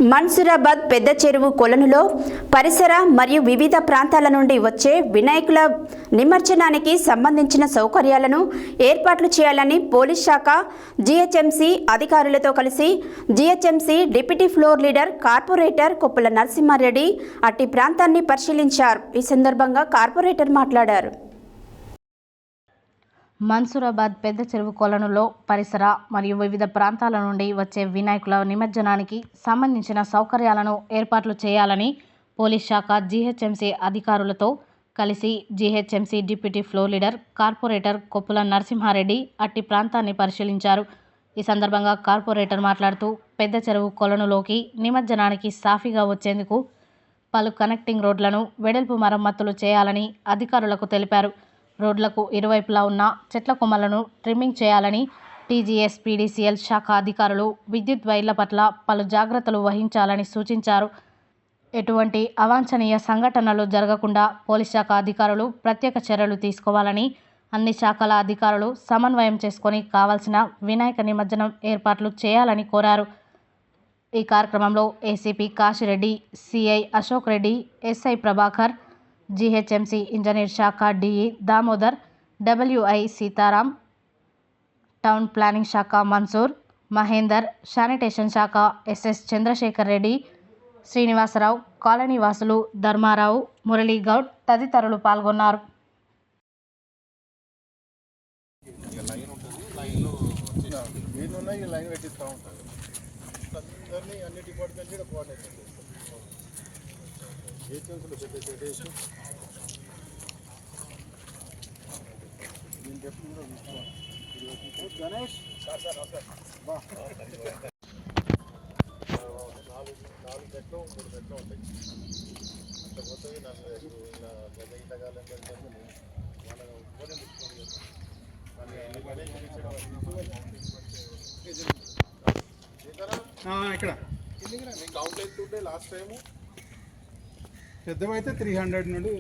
మన్సూరాబాద్ పెద్ద చెరువు కొలనులో పరిసర మరియు వివిధ ప్రాంతాల నుండి వచ్చే వినాయకుల నిమజ్జనానికి సంబంధించిన సౌకర్యాలను ఏర్పాట్లు చేయాలని పోలీస్ శాఖ జీహెచ్ఎంసీ అధికారులతో కలిసి GHMC deputy floor leader corporator Koppula Narasimhareddy అట్టి ప్రాంతాన్ని పరిశీలించారు. ఈ సందర్భంగా కార్పొరేటర్ మాట్లాడారు. మన్సూరాబాద్ పెద్ద చెరువు కొలనులో పరిసర మరియు వివిధ ప్రాంతాల నుండి వచ్చే వినాయకుల నిమజ్జనానికి సంబంధించిన సౌకర్యాలను ఏర్పాట్లు చేయాలని పోలీస్ శాఖ జీహెచ్ఎంసీ అధికారులతో కలిసి GHMC deputy floor leader corporator Koppula Narasimhareddy అట్టి ప్రాంతాన్ని పరిశీలించారు. ఈ సందర్భంగా కార్పొరేటర్ మాట్లాడుతూ పెద్ద చెరువు కొలనులోకి నిమజ్జనానికి సాఫీగా వచ్చేందుకు పలు కనెక్టింగ్ రోడ్లను వెడల్పు మరమ్మతులు చేయాలని అధికారులకు తెలిపారు. రోడ్లకు ఇరువైపులా ఉన్న చెట్ల కొమ్మలను ట్రిమ్మింగ్ చేయాలని టీజీఎస్ పీడీసీఎల్ శాఖ అధికారులు విద్యుత్ వైర్ల పట్ల పలు జాగ్రత్తలు వహించాలని సూచించారు. ఎటువంటి అవాంఛనీయ సంఘటనలు జరగకుండా పోలీస్ శాఖ అధికారులు ప్రత్యేక చర్యలు తీసుకోవాలని అన్ని శాఖల అధికారులు సమన్వయం చేసుకొని కావాల్సిన వినాయక నిమజ్జనం ఏర్పాట్లు చేయాలని కోరారు. ఈ కార్యక్రమంలో ACP Kasireddy, CI Ashok Reddy, SI Prabhakar, GHMC engineer శాఖ DE Damodar, WI Sitaram, town planning శాఖ మన్సూర్, మహేందర్, శానిటేషన్ శాఖ ఎస్ఎస్ చంద్రశేఖర్ రెడ్డి, శ్రీనివాసరావు, కాలనీ వాసులు ధర్మారావు, మురళీగౌడ్ తదితరులు పాల్గొన్నారు. గణేష్ నాలుగు గంటలు 3 గంటలు ఉంటాయి. అంత పోతుంది. ఇక్కడ కౌంట్ అవుతుంటే లాస్ట్ టైము పెద్దవైతే 300 నుండి